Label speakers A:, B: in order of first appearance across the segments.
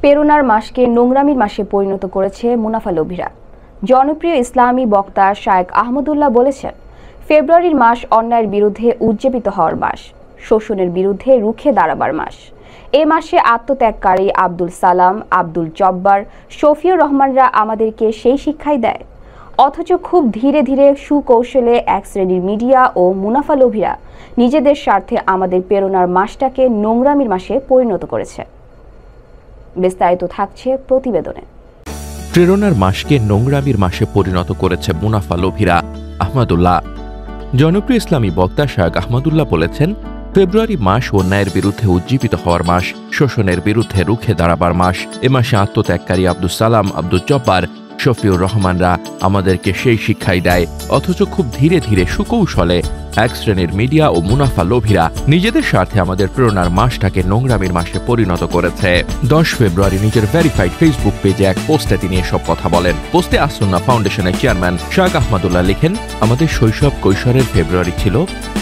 A: প্রেরণার মাসকে নোংরামির মাসে পরিণত করেছে মুনাফালোভীরা। জনপ্রিয় ইসলামী বক্তা শায়েখ আহমদুল্লাহ বলেছেন, ফেব্রুয়ারির মাস অন্যায়ের বিরুদ্ধে উজ্জীবিত হওয়ার মাস, শোষণের বিরুদ্ধে রুখে দাঁড়াবার মাস। এ মাসে আত্মত্যাগকারী আব্দুল সালাম, আব্দুল জব্বার, শফিউর রহমানরা আমাদেরকে সেই শিক্ষাই দেয়। অথচ খুব ধীরে ধীরে সুকৌশলে এক শ্রেণীর মিডিয়া ও মুনাফালোভীরা নিজেদের স্বার্থে আমাদের প্রেরণার মাসটাকে নোংরামির মাসে পরিণত করেছে। বিস্তারিত থাকছে প্রতিবেদনে।
B: প্রেরণার মাসকে নোংরামির মাসে পরিণত করেছে মুনাফালোভীরা। আহমদুল্লাহ। জনপ্রিয় ইসলামী বক্তা শায়েখ আহমদুল্লাহ বলেছেন, ফেব্রুয়ারি মাস অন্যায়ের বিরুদ্ধে উজ্জীবিত হওয়ার মাস, শোষণের বিরুদ্ধে রুখে দাঁড়াবার মাস। এ মাসে আত্মত্যাগকারী আব্দুল সালাম, আব্দুল জব্বার, শফিউর রহমানরা আমাদেরকে সেই শিক্ষাই দেয়। অথচ খুব ধীরে ধীরে সুকৌশলে এক শ্রেণীর মিডিয়া ও মুনাফালোভীরা নিজেদের স্বার্থে আমাদের প্রেরণার মাসটাকে নোংরামির মাসে পরিণত করেছে। 10 ফেব্রুয়ারি নিজের ভেরিফাইড ফেসবুক পেজে এক পোস্টে তিনি এসব কথা বলেন। পোস্টে আসুন্নাহ ফাউন্ডেশনের চেয়ারম্যান শায়েখ আহমদুল্লাহ লিখেন, আমাদের শৈশব কৈশোরের ফেব্রুয়ারি ছিল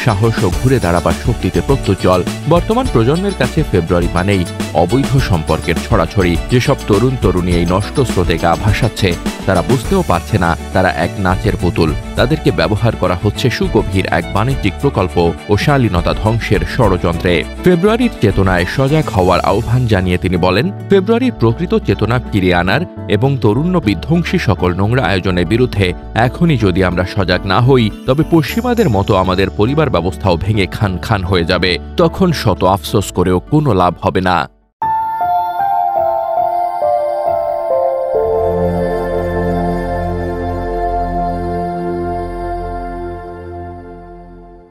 B: সাহস ও ঘুরে দাঁড়াবার শক্তিতে প্রত্যুজ্জ্বল। বর্তমান প্রজন্মের কাছে ফেব্রুয়ারি মানেই অবৈধ সম্পর্কের ছড়াছড়ি। যেসব তরুণ তরুণী এই নষ্ট স্রোতে গা ভাসাচ্ছে, তারা বুঝতেও পারছে না তারা এক নাচের পুতুল। তাদেরকে ব্যবহার করা হচ্ছে সুগভীর এক বাণিজ্যিক প্রকল্প ও শালীনতা ধ্বংসের ষড়যন্ত্রে। ফেব্রুয়ারির চেতনায় সজাগ হওয়ার আহ্বান জানিয়ে তিনি বলেন, ফেব্রুয়ারির প্রকৃত চেতনা ফিরিয়ে আনার এবং তরুণ্য বিধ্বংসী সকল নোংরা আয়োজনের বিরুদ্ধে এখনই যদি আমরা সজাগ না হই, তবে পশ্চিমাদের মতো আমাদের পরিবার ব্যবস্থাও ভেঙে খান খান হয়ে যাবে। তখন শত আফসোস করেও কোনো লাভ হবে না।